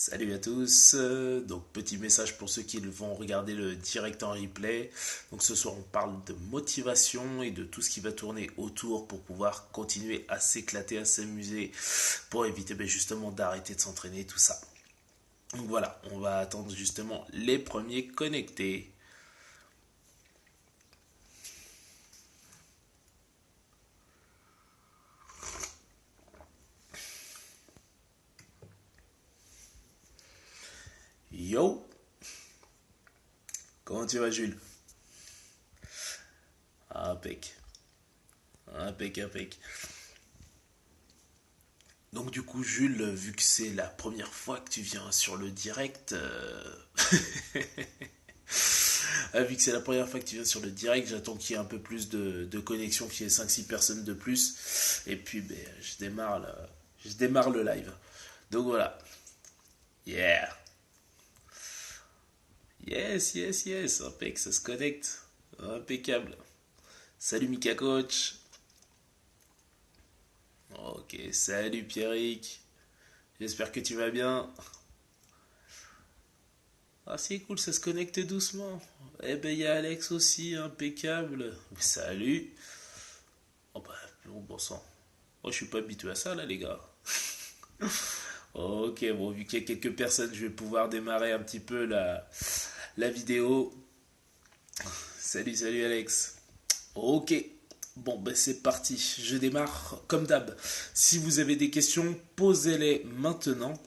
Salut à tous. Donc petit message pour ceux qui vont regarder le direct en replay. Donc ce soir on parle de motivation et de tout ce qui va tourner autour pour pouvoir continuer à s'éclater, à s'amuser, pour éviter justement d'arrêter de s'entraîner, tout ça. Donc voilà, on va attendre justement les premiers connectés. Yo, comment tu vas Jules? Impec, impec, impec. Donc du coup Jules, vu que c'est la première fois que tu viens sur le direct, vu que c'est la première fois que tu viens sur le direct, j'attends qu'il y ait un peu plus de connexion, qu'il y ait 5-6 personnes de plus. Et puis je démarre le live. Donc voilà. Yeah. Yes, yes, yes. Impec, ça se connecte. Impeccable. Salut Mika Coach. Ok, salut Pierrick. J'espère que tu vas bien. Ah, c'est cool, ça se connecte doucement. Eh ben, il y a Alex aussi, impeccable. Salut. Oh bah, bon sang. Oh, je suis pas habitué à ça là, les gars. Ok, bon, vu qu'il y a quelques personnes, je vais pouvoir démarrer un petit peu la vidéo. Salut, salut Alex. Ok, bon, ben c'est parti. Je démarre comme d'hab. Si vous avez des questions, posez-les maintenant.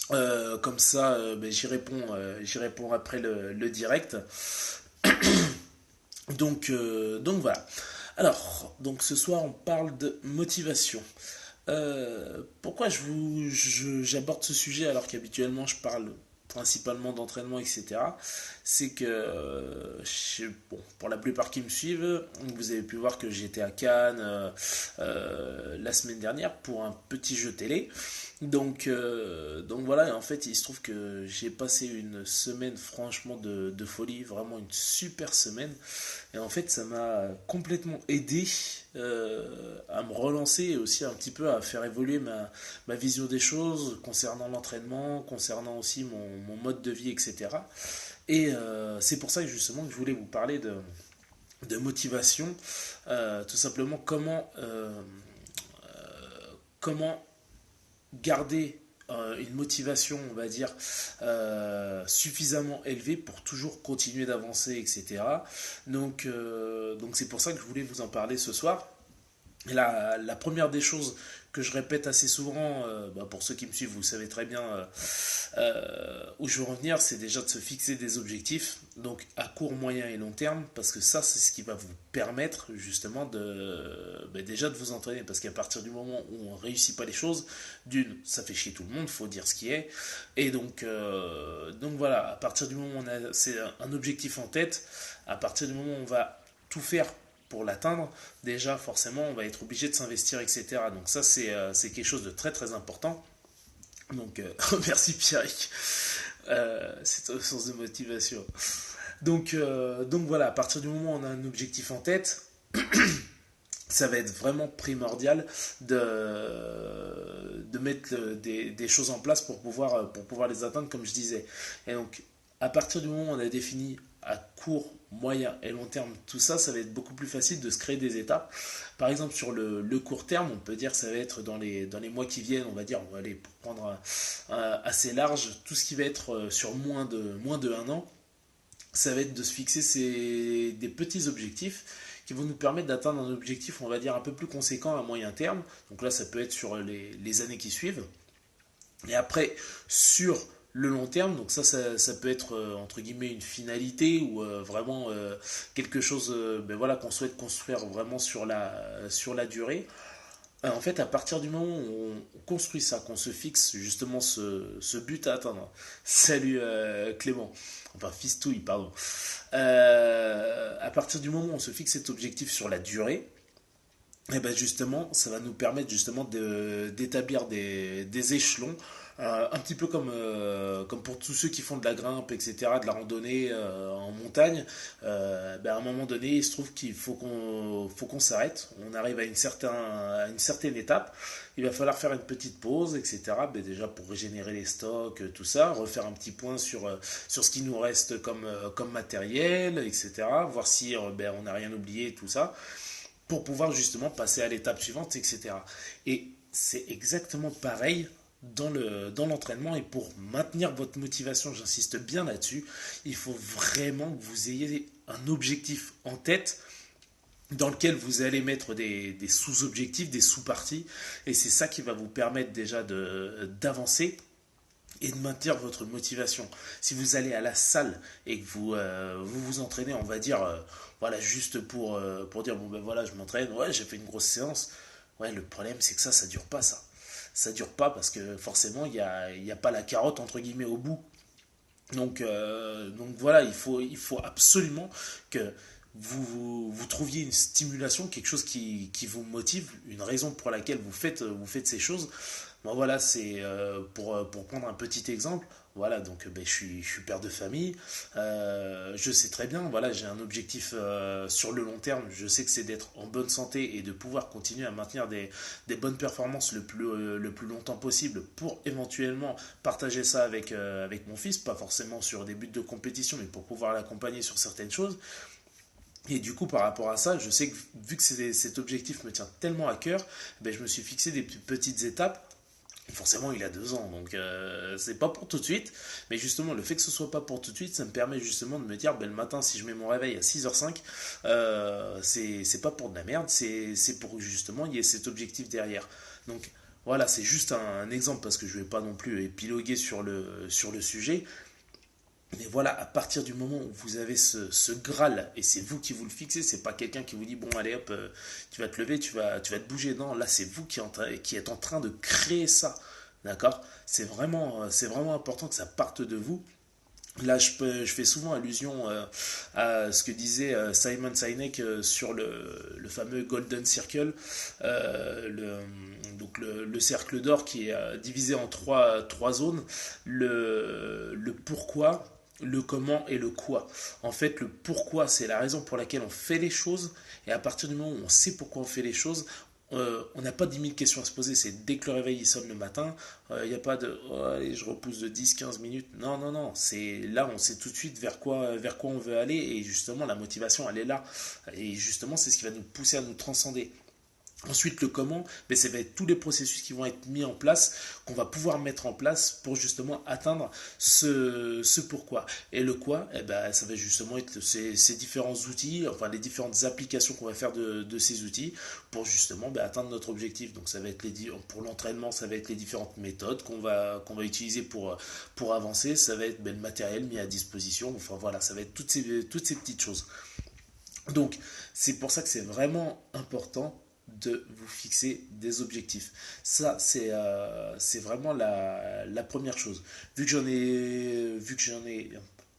Comme ça, j'y réponds après le direct. Donc voilà. Alors, donc ce soir, on parle de motivation. Pourquoi j'aborde ce sujet alors qu'habituellement je parle principalement d'entraînement, etc. C'est que, bon, pour la plupart qui me suivent, vous avez pu voir que j'étais à Cannes la semaine dernière pour un petit jeu télé. Donc voilà, et en fait, il se trouve que j'ai passé une semaine franchement de folie, vraiment une super semaine. Et en fait, ça m'a complètement aidé à me relancer et aussi un petit peu à faire évoluer ma vision des choses concernant l'entraînement, concernant aussi mon mode de vie, etc. Et c'est pour ça que justement que je voulais vous parler de motivation, tout simplement comment garder une motivation, on va dire, suffisamment élevée pour toujours continuer d'avancer, etc. Donc c'est pour ça que je voulais vous en parler ce soir. La première des choses que je répète assez souvent, pour ceux qui me suivent, vous savez très bien où je veux revenir, c'est déjà de se fixer des objectifs, donc à court, moyen et long terme, parce que ça, c'est ce qui va vous permettre justement déjà de vous entraîner, parce qu'à partir du moment où on ne réussit pas les choses, d'une, ça fait chier tout le monde, faut dire ce qui est, et donc voilà, à partir du moment où c'est un objectif en tête, à partir du moment où on va tout faire pour l'atteindre, déjà forcément on va être obligé de s'investir, etc. Donc ça c'est quelque chose de très très important. Donc merci Pierrick, c'est une source de motivation. Donc voilà, à partir du moment où on a un objectif en tête, ça va être vraiment primordial de mettre des choses en place pour pouvoir les atteindre, comme je disais. Et donc, à partir du moment où on a défini à court, moyen et long terme tout ça, ça va être beaucoup plus facile de se créer des étapes. Par exemple, sur le court terme, on peut dire que ça va être dans les mois qui viennent, on va dire, on va aller pour prendre assez large, tout ce qui va être sur moins de un an, ça va être de se fixer des petits objectifs qui vont nous permettre d'atteindre un objectif, on va dire, un peu plus conséquent à moyen terme. Donc là, ça peut être sur les années qui suivent. Et après, sur le long terme, donc ça peut être entre guillemets une finalité ou vraiment quelque chose voilà, qu'on souhaite construire vraiment sur la durée. En fait, à partir du moment où on construit ça, qu'on se fixe justement ce but à atteindre, salut Clément, enfin Fistouille, pardon, à partir du moment où on se fixe cet objectif sur la durée, Et ben justement, ça va nous permettre justement d'établir des échelons, un petit peu comme pour tous ceux qui font de la grimpe, etc., de la randonnée en montagne. Ben à un moment donné, il se trouve qu'il faut qu'on s'arrête. On arrive à une certaine étape. Il va falloir faire une petite pause, etc. Ben déjà pour régénérer les stocks, tout ça, refaire un petit point sur ce qui nous reste comme matériel, etc. Voir si ben, on n'a rien oublié, tout ça pour pouvoir justement passer à l'étape suivante, etc. Et c'est exactement pareil dans l'entraînement et pour maintenir votre motivation, j'insiste bien là-dessus, il faut vraiment que vous ayez un objectif en tête dans lequel vous allez mettre des sous-objectifs, des sous-parties, et c'est ça qui va vous permettre déjà d'avancer et de maintenir votre motivation. Si vous allez à la salle et que vous entraînez, on va dire, voilà, juste pour dire, bon ben voilà, je m'entraîne, ouais, j'ai fait une grosse séance. Ouais, le problème, c'est que ça dure pas, ça. Ça dure pas parce que forcément, il y a pas la carotte, entre guillemets, au bout. Donc voilà, il faut absolument que vous trouviez une stimulation, quelque chose qui vous motive, une raison pour laquelle vous faites ces choses. Bon, voilà, c'est pour prendre un petit exemple. Voilà, donc ben, je suis père de famille. Je sais très bien, voilà, j'ai un objectif sur le long terme. Je sais que c'est d'être en bonne santé et de pouvoir continuer à maintenir des bonnes performances le plus longtemps possible pour éventuellement partager ça avec mon fils, pas forcément sur des buts de compétition, mais pour pouvoir l'accompagner sur certaines choses. Et du coup, par rapport à ça, je sais que vu que cet objectif me tient tellement à cœur, ben, je me suis fixé des petites étapes. Forcément, il a 2 ans, donc c'est pas pour tout de suite. Mais justement, le fait que ce soit pas pour tout de suite, ça me permet justement de me dire, ben, le matin, si je mets mon réveil à 6h05, c'est pas pour de la merde, c'est pour justement, il y ait cet objectif derrière. Donc voilà, c'est juste un exemple parce que je vais pas non plus épiloguer sur le sujet. Mais voilà, à partir du moment où vous avez ce Graal, et c'est vous qui vous le fixez, c'est pas quelqu'un qui vous dit, bon, allez hop, tu vas te lever, tu vas te bouger. Non, là, c'est vous qui êtes en train de créer ça. D'accord. C'est vraiment important que ça parte de vous. Là, je fais souvent allusion à ce que disait Simon Sinek sur le fameux Golden Circle, donc le cercle d'or qui est divisé en trois zones, le pourquoi, le comment et le quoi. En fait, le pourquoi, c'est la raison pour laquelle on fait les choses, et à partir du moment où on sait pourquoi on fait les choses, on n'a pas 10 000 questions à se poser, c'est dès que le réveil il sonne le matin, il n'y a pas de oh, allez, je repousse de 10 15 minutes. Non, non, non, c'est là on sait tout de suite vers quoi on veut aller et justement la motivation elle est là. Et justement c'est ce qui va nous pousser à nous transcender. Ensuite, le comment, ben, ça va être tous les processus qui vont être mis en place, qu'on va pouvoir mettre en place pour justement atteindre ce pourquoi. Et le quoi, eh ben, ça va justement être ces différents outils, enfin les différentes applications qu'on va faire de ces outils pour justement ben, atteindre notre objectif. Donc ça va être pour l'entraînement, ça va être les différentes méthodes qu'on va utiliser pour avancer, ça va être ben, le matériel mis à disposition, enfin voilà, ça va être toutes ces petites choses. Donc, c'est pour ça que c'est vraiment important de vous fixer des objectifs. Ça, c'est vraiment la première chose. Vu que j'en ai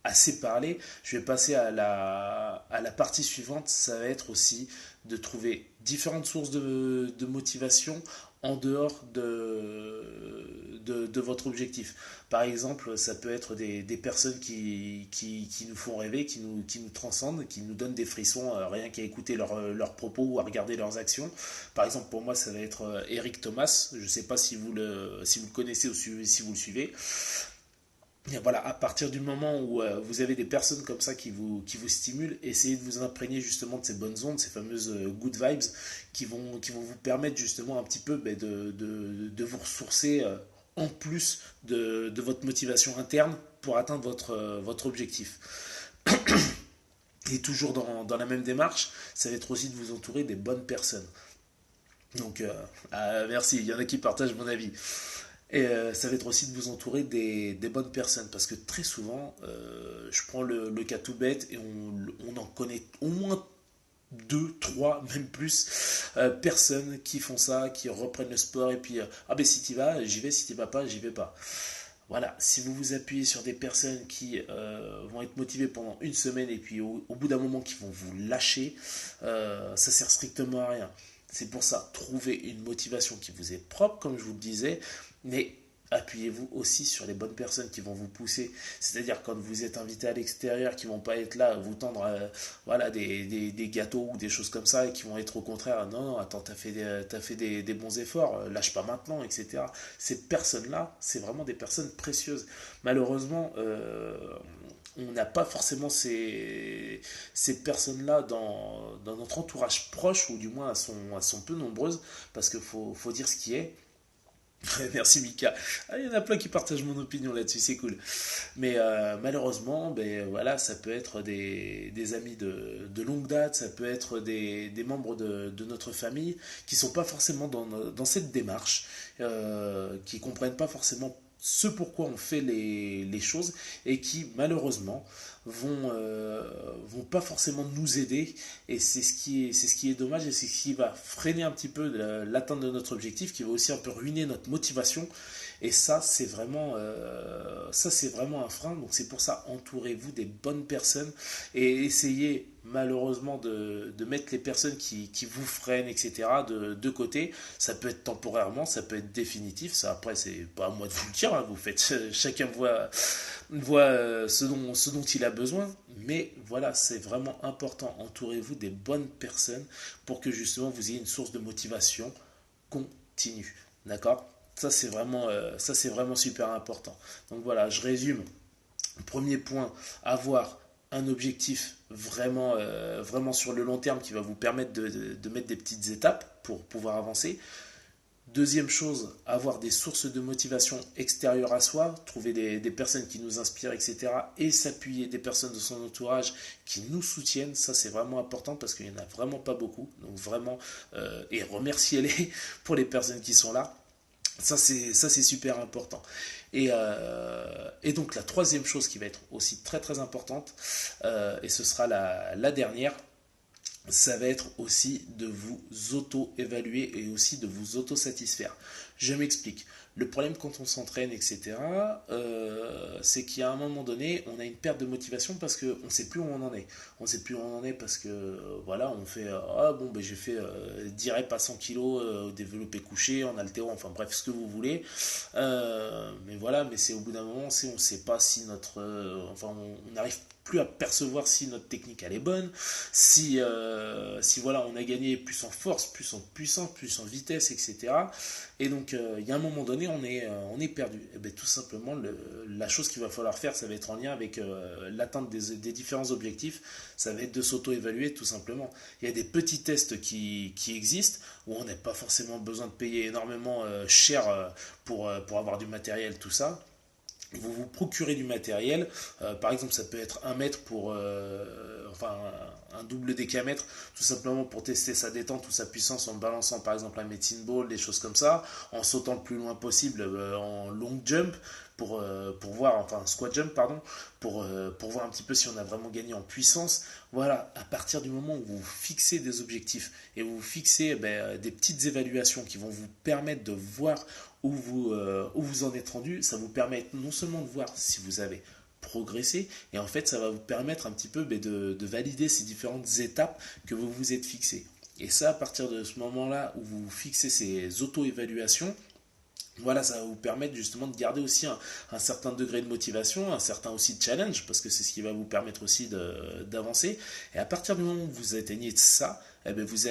assez parlé, je vais passer à la partie suivante. Ça va être aussi de trouver différentes sources de motivation en dehors de votre objectif. Par exemple, ça peut être des personnes qui nous font rêver, qui nous transcendent, qui nous donnent des frissons rien qu'à écouter leurs propos ou à regarder leurs actions. Par exemple, pour moi, ça va être Eric Thomas. Je ne sais pas si vous le connaissez ou si vous le suivez. Et voilà, à partir du moment où vous avez des personnes comme ça qui vous stimulent, essayez de vous imprégner justement de ces bonnes ondes, ces fameuses good vibes qui vont vous permettre justement un petit peu ben, de vous ressourcer en plus de votre motivation interne pour atteindre votre objectif. Et toujours dans la même démarche, ça va être aussi de vous entourer des bonnes personnes. Donc, merci, il y en a qui partagent mon avis. Et ça va être aussi de vous entourer des bonnes personnes. Parce que très souvent, je prends le cas tout bête et on en connaît au moins deux, trois, même plus personnes qui font ça, qui reprennent le sport et puis ah ben si t'y vas, j'y vais, si t'y vas pas, j'y vais pas. Voilà, si vous vous appuyez sur des personnes qui vont être motivées pendant une semaine et puis au bout d'un moment qui vont vous lâcher, ça sert strictement à rien. C'est pour ça, trouvez une motivation qui vous est propre, comme je vous le disais, mais appuyez-vous aussi sur les bonnes personnes qui vont vous pousser. C'est-à-dire quand vous êtes invité à l'extérieur, qui vont pas être là, vous tendre voilà, des gâteaux ou des choses comme ça, et qui vont être au contraire, non, non, attends, t'as fait des bons efforts, lâche pas maintenant, etc. Ces personnes-là, c'est vraiment des personnes précieuses. Malheureusement, on n'a pas forcément ces personnes-là dans notre entourage proche, ou du moins elles sont peu nombreuses, parce qu'il faut dire ce qui est. Merci Mika. Ah, il y en a plein qui partagent mon opinion là-dessus, c'est cool. Mais malheureusement, ben, voilà, ça peut être des amis de longue date, ça peut être des membres de notre famille qui sont pas forcément dans cette démarche, qui comprennent pas forcément ce pourquoi on fait les choses et qui malheureusement vont pas forcément nous aider, et c'est ce qui est dommage, et c'est ce qui va freiner un petit peu l'atteinte de notre objectif, qui va aussi un peu ruiner notre motivation. Et ça c'est vraiment un frein. Donc c'est pour ça, entourez-vous des bonnes personnes et essayez malheureusement de mettre les personnes qui vous freinent, etc. de côté. Ça peut être temporairement, ça peut être définitif. Ça après c'est pas à moi de vous le dire, hein. Vous faites chacun voit ce dont il a besoin. Mais voilà, c'est vraiment important. Entourez-vous des bonnes personnes pour que justement vous ayez une source de motivation continue. D'accord? Ça, c'est vraiment super important. Donc voilà, je résume. Premier point, avoir un objectif vraiment sur le long terme qui va vous permettre de mettre des petites étapes pour pouvoir avancer. Deuxième chose, avoir des sources de motivation extérieures à soi, trouver des personnes qui nous inspirent, etc. Et s'appuyer des personnes de son entourage qui nous soutiennent. Ça, c'est vraiment important parce qu'il n'y en a vraiment pas beaucoup. Donc vraiment, et remerciez-les pour les personnes qui sont là. Ça, c'est super important. Et donc la troisième chose qui va être aussi très très importante, et ce sera la dernière, ça va être aussi de vous auto-évaluer et aussi de vous auto-satisfaire. Je m'explique. Le problème quand on s'entraîne, etc., c'est qu'à un moment donné, on a une perte de motivation parce qu'on ne sait plus où on en est. On ne sait plus où on en est parce que, voilà, on fait, ah bon, ben, j'ai fait 10 reps à 100 kilos au développé couché, en haltéro, enfin bref, ce que vous voulez. Mais voilà, mais c'est au bout d'un moment, on ne sait pas si enfin, on n'arrive plus à percevoir si notre technique elle est bonne, si voilà, on a gagné plus en force, plus en puissance, plus en vitesse, etc. Et donc, il y a un moment donné, on est perdu. Et bien, tout simplement, la chose qu'il va falloir faire, ça va être en lien avec l'atteinte des différents objectifs. Ça va être de s'auto-évaluer, tout simplement. Il y a des petits tests qui existent, où on n'a pas forcément besoin de payer énormément cher pour avoir du matériel, tout ça. Vous vous procurez du matériel, par exemple ça peut être un mètre pour enfin un double décamètre, tout simplement pour tester sa détente ou sa puissance en balançant par exemple un medicine ball, des choses comme ça, en sautant le plus loin possible en long jump pour voir, enfin squat jump pardon, pour voir un petit peu si on a vraiment gagné en puissance. Voilà, à partir du moment où vous fixez des objectifs et vous fixez des petites évaluations qui vont vous permettre de voir où vous en êtes rendu, ça vous permet non seulement de voir si vous avez progressé, et en fait ça va vous permettre un petit peu de valider ces différentes étapes que vous vous êtes fixées. Et ça, à partir de ce moment-là où vous fixez ces auto-évaluations, voilà, ça va vous permettre justement de garder aussi un certain degré de motivation, un certain aussi de challenge, parce que c'est ce qui va vous permettre aussi d'avancer. Et à partir du moment où vous atteignez ça, eh bien vous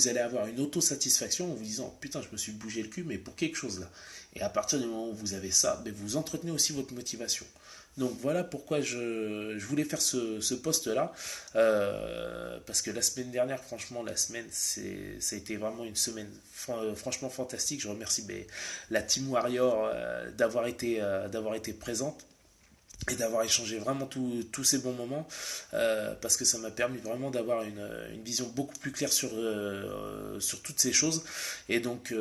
allez avoir une autosatisfaction en vous disant putain, je me suis bougé le cul, mais pour quelque chose là. Et à partir du moment où vous avez ça, ben vous entretenez aussi votre motivation. Donc voilà pourquoi je voulais faire ce post-là, parce que la semaine dernière, franchement, ça a été vraiment une semaine franchement fantastique. Je remercie la Team Warrior d'avoir été présente et d'avoir échangé vraiment tous ces bons moments, parce que ça m'a permis vraiment d'avoir une vision beaucoup plus claire sur toutes ces choses. Et donc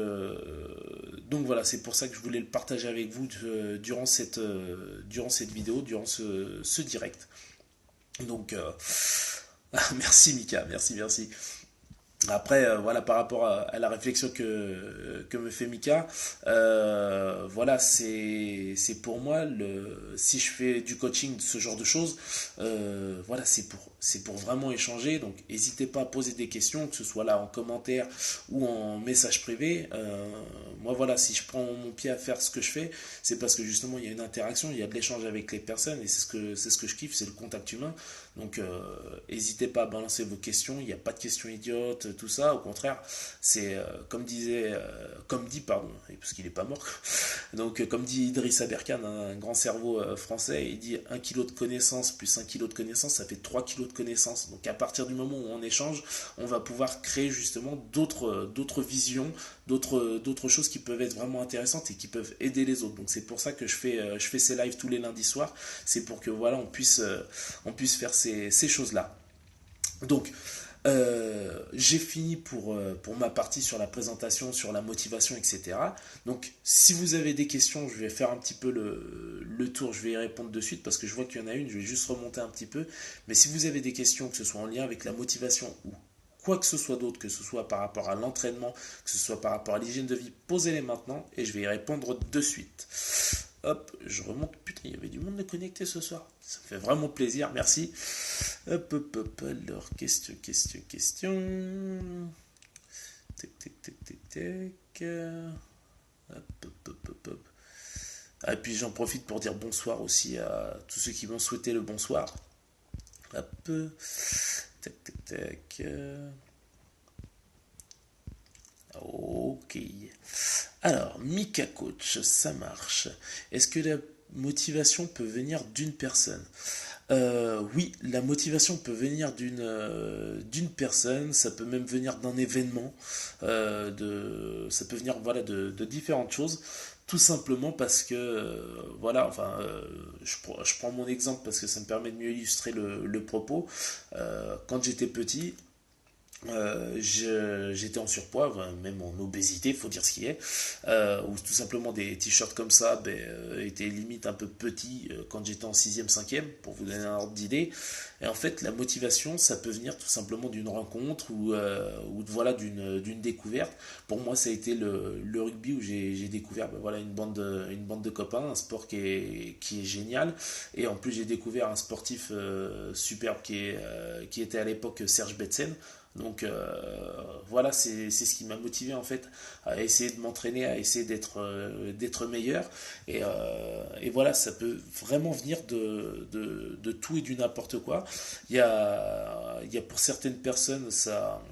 voilà, c'est pour ça que je voulais le partager avec vous durant cette vidéo, durant ce direct. Donc merci Mika, merci. Après, voilà, par rapport à la réflexion que me fait Mika, voilà, c'est pour moi, si je fais du coaching, ce genre de choses, voilà, c'est pour vraiment échanger. Donc, n'hésitez pas à poser des questions, que ce soit là en commentaire ou en message privé. Moi, voilà, si je prends mon pied à faire ce que je fais, c'est parce que justement, il y a une interaction, il y a de l'échange avec les personnes, et c'est ce que je kiffe, c'est le contact humain. Donc, n'hésitez pas à balancer vos questions. Il n'y a pas de questions idiotes, tout ça. Au contraire, c'est comme dit, pardon, parce qu'il n'est pas mort. Donc, comme dit Idriss Aberkan, un grand cerveau français, il dit 1 kilo de connaissances plus 1 kilo de connaissances, ça fait 3 kilos de connaissances. Donc, à partir du moment où on échange, on va pouvoir créer justement d'autres visions, d'autres choses qui peuvent être vraiment intéressantes et qui peuvent aider les autres. Donc, c'est pour ça que je fais ces lives tous les lundis soirs. C'est pour que voilà, on puisse faire ces choses-là. Donc, j'ai fini pour ma partie sur la présentation, sur la motivation, etc. Donc, si vous avez des questions, je vais faire un petit peu le tour, je vais y répondre de suite parce que je vois qu'il y en a une, je vais juste remonter un petit peu. Mais si vous avez des questions, que ce soit en lien avec la motivation ou quoi que ce soit d'autre, que ce soit par rapport à l'entraînement, que ce soit par rapport à l'hygiène de vie, posez-les maintenant et je vais y répondre de suite. Hop, je remonte. Putain, il y avait du monde de connecté ce soir. Ça me fait vraiment plaisir, merci. Hop, hop, hop. Alors, question. Tac, tac, tac, tac, tac. Hop, hop, hop, hop, hop. Ah, et puis j'en profite pour dire bonsoir aussi à tous ceux qui m'ont souhaité le bonsoir. Hop. Tac, tac, tac. Ok. Alors, Mika Coach, ça marche. Est-ce que la motivation peut venir d'une personne? Oui, la motivation peut venir d'une personne, ça peut même venir d'un événement, ça peut venir voilà de différentes choses, tout simplement parce que voilà, enfin, je prends mon exemple parce que ça me permet de mieux illustrer le propos. Quand j'étais petit, j'étais en surpoids, même en obésité, faut dire ce qui est, ou tout simplement des t-shirts comme ça étaient limite un peu petits quand j'étais en 6e, 5e, pour vous donner un ordre d'idée. Et en fait, la motivation, ça peut venir tout simplement d'une rencontre ou voilà, d'une découverte. Pour moi, ça a été le rugby où j'ai découvert voilà, une bande de copains, un sport qui est génial. Et en plus, j'ai découvert un sportif superbe qui était à l'époque Serge Betsen. Donc voilà, c'est ce qui m'a motivé en fait à essayer de m'entraîner, à essayer d'être meilleur. Et voilà, ça peut vraiment venir de tout et du n'importe quoi. Il y a pour certaines personnes, ça,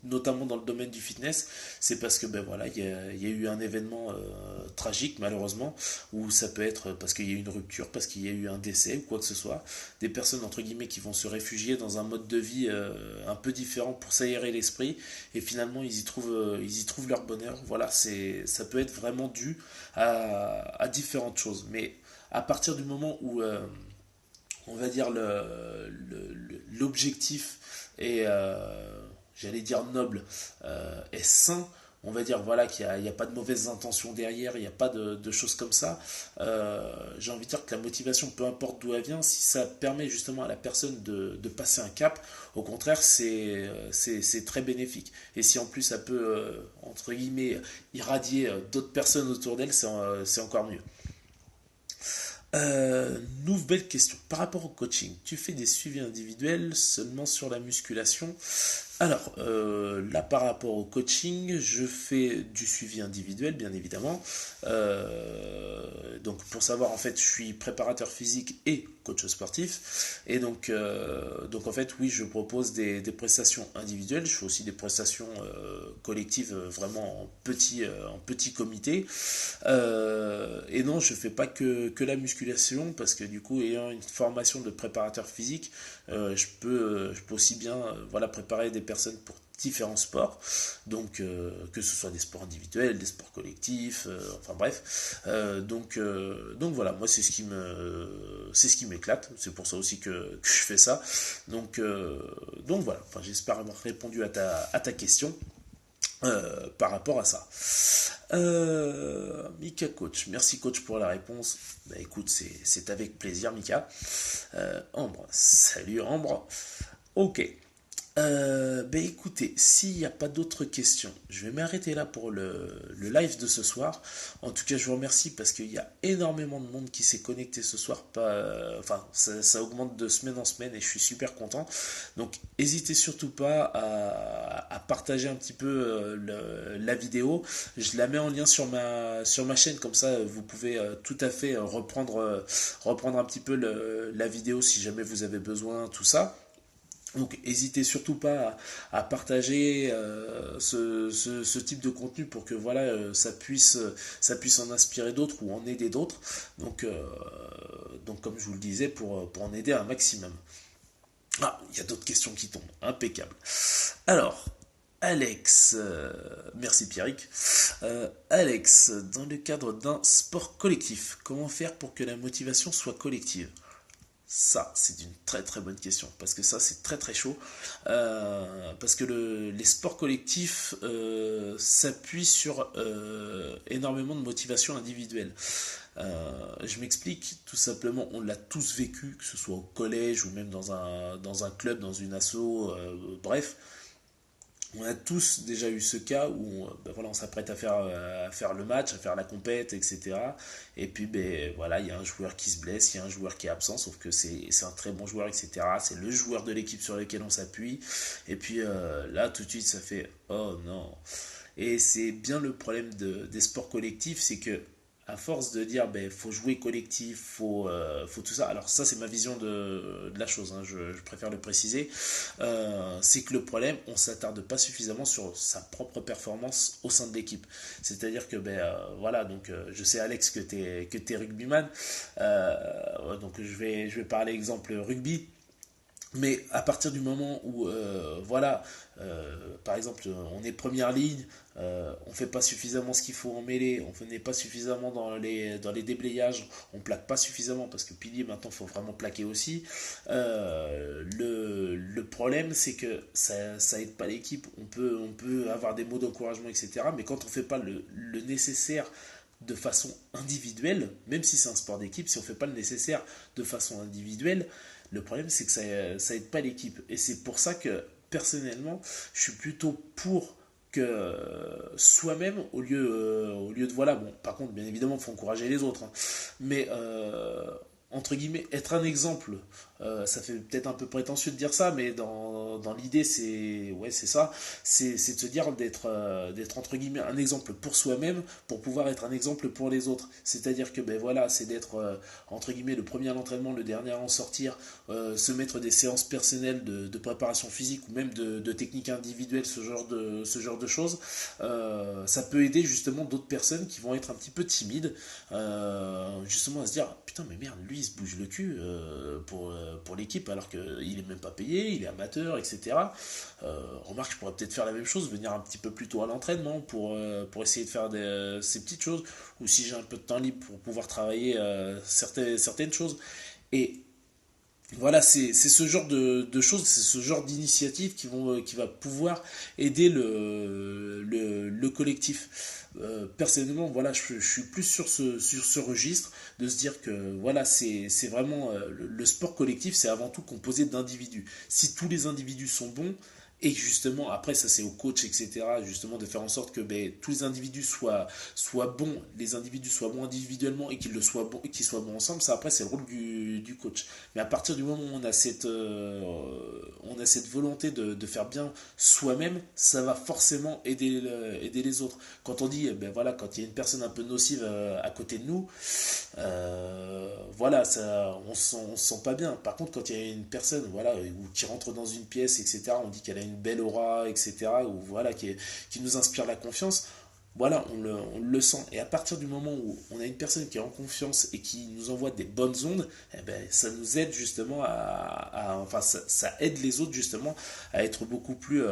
notamment dans le domaine du fitness, c'est parce que ben voilà, il y a eu un événement tragique malheureusement, où ça peut être parce qu'il y a eu une rupture, parce qu'il y a eu un décès ou quoi que ce soit. Des personnes entre guillemets qui vont se réfugier dans un mode de vie un peu différent pour s'aérer l'esprit et finalement ils y trouvent leur bonheur. Voilà, ça peut être vraiment dû à différentes choses. Mais à partir du moment où on va dire l'objectif est, j'allais dire noble, est sain, on va dire voilà qu'il n'y a pas de mauvaises intentions derrière, il n'y a pas de choses comme ça. J'ai envie de dire que la motivation, peu importe d'où elle vient, si ça permet justement à la personne de passer un cap, au contraire, c'est très bénéfique. Et si en plus ça peut, entre guillemets, irradier d'autres personnes autour d'elle, c'est encore mieux. Nouvelle question. Par rapport au coaching, tu fais des suivis individuels seulement sur la musculation? Alors, là, par rapport au coaching, je fais du suivi individuel, bien évidemment. Donc, pour savoir, en fait, je suis préparateur physique et coach sportif. Et donc en fait, oui, je propose des prestations individuelles. Je fais aussi des prestations collectives vraiment en petit comité. Et non, je fais pas que la musculation parce que du coup, ayant une formation de préparateur physique, je peux aussi bien voilà, préparer des personnes pour différents sports, donc que ce soit des sports individuels, des sports collectifs, enfin bref. Donc voilà, moi c'est ce qui m'éclate, c'est pour ça aussi que je fais ça. Donc voilà, enfin, j'espère avoir répondu à ta question. Par rapport à ça. Mika Coach, merci Coach pour la réponse. Bah écoute, c'est avec plaisir Mika. Ambre, salut Ambre. Ok. Ben écoutez, s'il n'y a pas d'autres questions, je vais m'arrêter là pour le live de ce soir. En tout cas, je vous remercie parce qu'il y a énormément de monde qui s'est connecté ce soir. Enfin, ça augmente de semaine en semaine et je suis super content. Donc, n'hésitez surtout pas à partager un petit peu la vidéo. Je la mets en lien sur ma chaîne, comme ça, vous pouvez tout à fait reprendre un petit peu la vidéo si jamais vous avez besoin, tout ça. Donc n'hésitez surtout pas à partager ce type de contenu pour que voilà ça puisse en inspirer d'autres ou en aider d'autres. Donc comme je vous le disais pour en aider un maximum. Ah, il y a d'autres questions qui tombent. Impeccable. Alors, Alex, merci Pierrick. Alex, dans le cadre d'un sport collectif, comment faire pour que la motivation soit collective? Ça, c'est une très très bonne question, parce que ça, c'est très très chaud. Parce que les sports collectifs s'appuient sur énormément de motivation individuelle. Je m'explique, tout simplement, on l'a tous vécu, que ce soit au collège ou même dans un club, dans une asso, bref. On a tous déjà eu ce cas où ben voilà, on s'apprête à faire le match, à faire la compète, etc. Et puis ben, voilà, il y a un joueur qui se blesse, il y a un joueur qui est absent, sauf que c'est un très bon joueur, etc. C'est le joueur de l'équipe sur lequel on s'appuie. Et puis là, tout de suite, ça fait oh non. Et c'est bien le problème des sports collectifs, c'est que à force de dire ben faut jouer collectif, faut tout ça. Alors ça c'est ma vision de la chose, hein, je préfère le préciser. C'est que le problème, on s'attarde pas suffisamment sur sa propre performance au sein de l'équipe. C'est-à-dire que ben voilà, donc je sais Alex que t'es rugbyman, donc je vais parler exemple rugby. Mais à partir du moment où, voilà, par exemple, on est première ligne, on fait pas suffisamment ce qu'il faut en mêlée, on n'est pas suffisamment dans les déblayages, on plaque pas suffisamment parce que pilier maintenant il faut vraiment plaquer aussi. Le problème c'est que ça aide pas l'équipe. On peut avoir des mots d'encouragement, etc. Mais quand on fait pas le nécessaire de façon individuelle, même si c'est un sport d'équipe, si on fait pas le nécessaire de façon individuelle, le problème, c'est que ça aide pas l'équipe. Et c'est pour ça que, personnellement, je suis plutôt pour que soi-même, au lieu de... Voilà, bon, par contre, bien évidemment, il faut encourager les autres. Hein, mais, entre guillemets, être un exemple, ça fait peut-être un peu prétentieux de dire ça, mais dans l'idée, c'est ça. C'est de se dire d'être, entre guillemets, un exemple pour soi-même, pour pouvoir être un exemple pour les autres. C'est-à-dire que, ben voilà, c'est d'être, entre guillemets, le premier à l'entraînement, le dernier à en sortir, se mettre des séances personnelles de préparation physique ou même de techniques individuelles, ce genre de choses. Ça peut aider justement d'autres personnes qui vont être un petit peu timides, justement à se dire putain mais merde, lui il se bouge le cul pour l'équipe alors qu'il est même pas payé, il est amateur, etc. Remarque, je pourrais peut-être faire la même chose, venir un petit peu plus tôt à l'entraînement pour essayer de faire ces petites choses, ou si j'ai un peu de temps libre pour pouvoir travailler certaines choses. Et voilà, c'est ce genre de choses, c'est ce genre d'initiatives qui va pouvoir aider le collectif. Personnellement, voilà, je suis plus sur ce registre de se dire que voilà, c'est vraiment le sport collectif, c'est avant tout composé d'individus. Si tous les individus sont bons, et justement, après, ça c'est au coach, etc., justement, de faire en sorte que ben, tous les individus soient bons, les individus soient bons individuellement et qu'ils le soient bons, et qu'ils soient bons ensemble, ça après c'est le rôle du coach. Mais à partir du moment où on a cette volonté de faire bien soi-même, ça va forcément aider les autres. Quand on dit, ben voilà, quand il y a une personne un peu nocive à côté de nous, voilà, on se sent pas bien. Par contre, quand il y a une personne, voilà, qui rentre dans une pièce, etc., on dit qu'elle a une belle aura, etc., ou voilà, qui nous inspire la confiance. Voilà, on le sent. Et à partir du moment où on a une personne qui est en confiance et qui nous envoie des bonnes ondes, eh ben, ça nous aide justement enfin, ça aide les autres justement à être beaucoup plus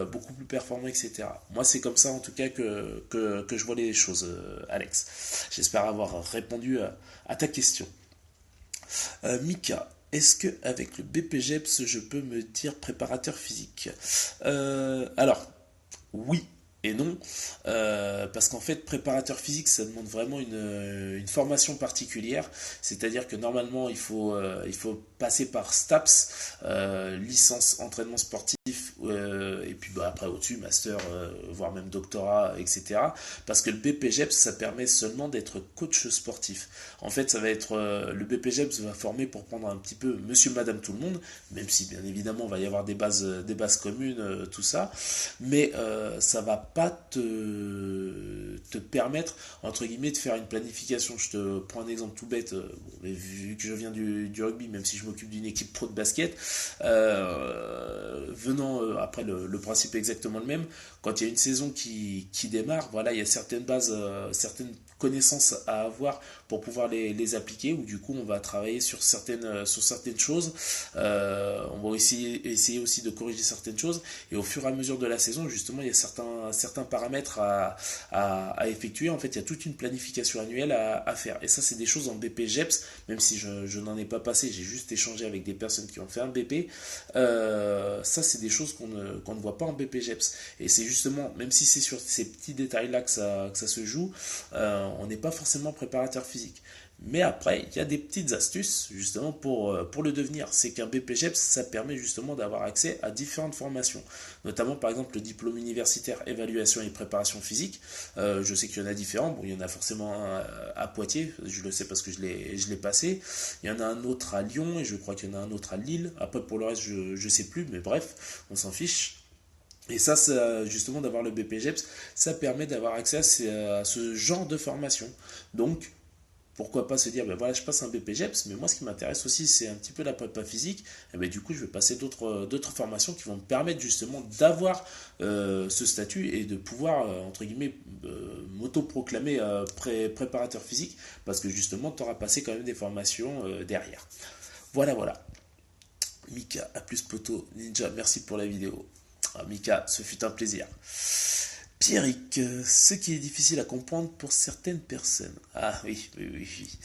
performants, etc. Moi, c'est comme ça en tout cas que je vois les choses, Alex. J'espère avoir répondu à ta question. Mika, est-ce que avec le BPGEPS, je peux me dire préparateur physique? Alors, oui et non, parce qu'en fait, préparateur physique, ça demande vraiment une formation particulière, c'est-à-dire que normalement, il faut passer par STAPS, licence entraînement sportif, et puis bah, après au-dessus, master, voire même doctorat, etc. Parce que le BPGEPS, ça permet seulement d'être coach sportif. En fait, ça va être, le BPGEPS va former pour prendre un petit peu monsieur, madame, tout le monde, même si bien évidemment, il va y avoir des bases communes, tout ça, mais ça va pas te permettre, entre guillemets, de faire une planification. Je te prends un exemple tout bête, bon, vu que je viens du rugby, même si je m'occupe d'une équipe pro de basket, venant, après le principe est exactement le même, quand il y a une saison qui démarre, voilà, il y a certaines bases, certaines connaissances à avoir pour pouvoir les appliquer, ou du coup on va travailler sur certaines choses, on va essayer aussi de corriger certaines choses, et au fur et à mesure de la saison, justement, il y a certains paramètres à effectuer. En fait, il y a toute une planification annuelle à faire, et ça c'est des choses en BPGEPS, même si je n'en ai pas passé, j'ai juste échangé avec des personnes qui ont fait un BP, ça c'est des choses qu'on ne voit pas en BPGEPS, et c'est justement, même si c'est sur ces petits détails là que ça se joue, on n'est pas forcément préparateur physique. Mais après, il y a des petites astuces justement pour le devenir. C'est qu'un BPGEPS, ça permet justement d'avoir accès à différentes formations. Notamment par exemple le diplôme universitaire évaluation et préparation physique. Je sais qu'il y en a différents. Bon, il y en a forcément un à Poitiers, je le sais parce que je l'ai passé. Il y en a un autre à Lyon et je crois qu'il y en a un autre à Lille. Après pour le reste, je ne sais plus, mais bref, on s'en fiche. Et ça, justement, d'avoir le BPGEPS, ça permet d'avoir accès à ce genre de formation. Donc, pourquoi pas se dire, ben voilà, je passe un BPGEPS, mais moi, ce qui m'intéresse aussi, c'est un petit peu la prépa physique. Et ben, du coup, je vais passer d'autres formations qui vont me permettre justement d'avoir ce statut et de pouvoir, entre guillemets, m'auto-proclamer préparateur physique, parce que justement, tu auras passé quand même des formations derrière. Voilà, voilà. Mika, à plus poto, Ninja, merci pour la vidéo. Ah, Mika, ce fut un plaisir. Pierrick, ce qui est difficile à comprendre pour certaines personnes. Ah oui, oui, oui, oui.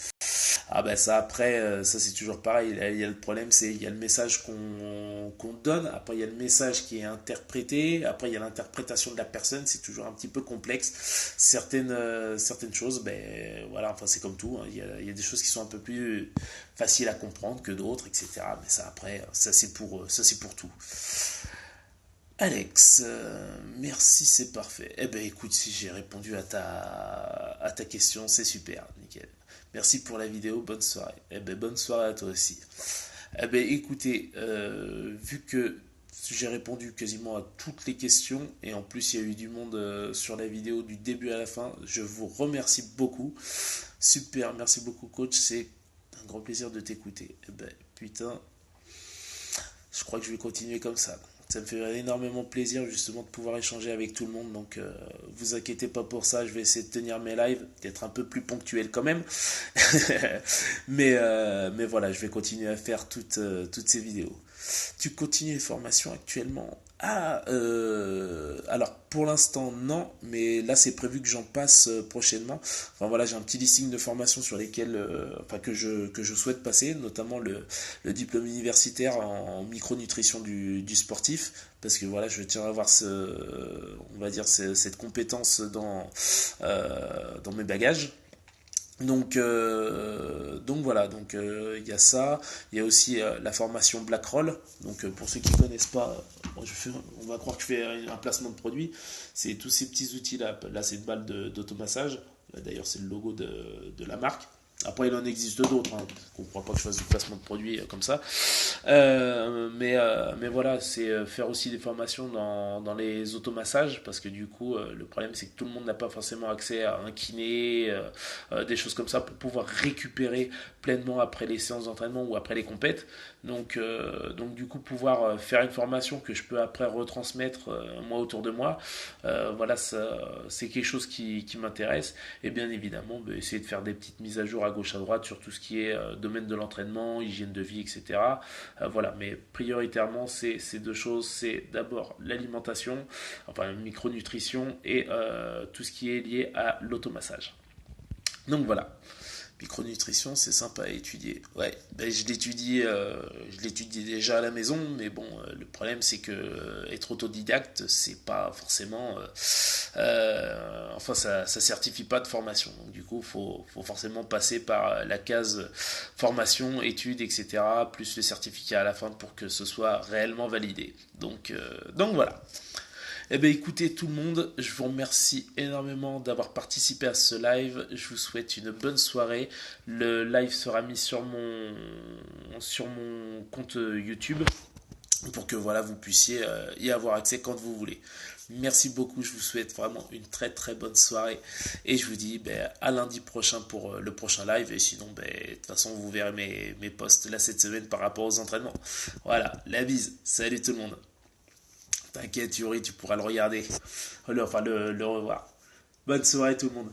Ah ben ça après, ça c'est toujours pareil. Il y a le problème, c'est il y a le message qu'on donne, après il y a le message qui est interprété, après il y a l'interprétation de la personne, c'est toujours un petit peu complexe. Certaines choses, ben voilà, enfin c'est comme tout, hein. Il y a des choses qui sont un peu plus faciles à comprendre que d'autres, etc. Mais ça après, ça c'est pour tout. Alex, merci, c'est parfait. Eh ben écoute, si j'ai répondu à ta question, c'est super, nickel. Merci pour la vidéo, bonne soirée. Eh ben bonne soirée à toi aussi. Eh ben écoutez, vu que j'ai répondu quasiment à toutes les questions, et en plus il y a eu du monde sur la vidéo du début à la fin, je vous remercie beaucoup. Super, merci beaucoup coach, c'est un grand plaisir de t'écouter. Eh ben putain, je crois que je vais continuer comme ça. Ça me fait énormément plaisir justement de pouvoir échanger avec tout le monde. Donc vous inquiétez pas pour ça, je vais essayer de tenir mes lives, d'être un peu plus ponctuel quand même. Mais voilà, je vais continuer à faire toutes ces vidéos. Tu continues les formations actuellement? Ah, alors pour l'instant non, mais là c'est prévu que j'en passe prochainement. Enfin voilà, j'ai un petit listing de formations sur lesquelles, enfin que je souhaite passer, notamment le diplôme universitaire en micronutrition du sportif, parce que voilà, je tiens à avoir on va dire cette compétence dans mes bagages. Donc voilà, donc il y a ça, il y a aussi la formation Blackroll. Donc pour ceux qui ne connaissent pas, on va croire que je fais un placement de produit. C'est tous ces petits outils là. Là c'est une balle d'automassage. D'ailleurs c'est le logo de la marque. Après il en existe d'autres. Hein. On ne croit pas que je fasse du placement de produit comme ça. Mais voilà, c'est faire aussi des formations dans les automassages, parce que du coup, le problème c'est que tout le monde n'a pas forcément accès à un kiné, des choses comme ça pour pouvoir récupérer pleinement après les séances d'entraînement ou après les compètes. Donc du coup, pouvoir faire une formation que je peux après retransmettre moi autour de moi, voilà, c'est quelque chose qui m'intéresse. Et bien évidemment, essayer de faire des petites mises à jour à gauche à droite sur tout ce qui est domaine de l'entraînement, hygiène de vie, etc. Voilà, mais prioritairement, c'est ces deux choses. C'est d'abord l'alimentation, enfin micronutrition, et tout ce qui est lié à l'automassage. Donc voilà. Micronutrition, c'est sympa à étudier. Ouais, ben, je l'étudie déjà à la maison, mais bon, le problème c'est que être autodidacte, c'est pas forcément, enfin, ça certifie pas de formation. Donc du coup, faut forcément passer par la case formation, études, etc., plus le certificat à la fin pour que ce soit réellement validé. Donc voilà. Eh bien écoutez tout le monde, je vous remercie énormément d'avoir participé à ce live. Je vous souhaite une bonne soirée. Le live sera mis sur mon compte YouTube pour que voilà, vous puissiez y avoir accès quand vous voulez. Merci beaucoup, je vous souhaite vraiment une très très bonne soirée et je vous dis à lundi prochain pour le prochain live et sinon de toute façon vous verrez mes posts là cette semaine par rapport aux entraînements. Voilà, la bise, salut tout le monde. T'inquiète Yuri, tu pourras le regarder, enfin le revoir. Bonne soirée tout le monde.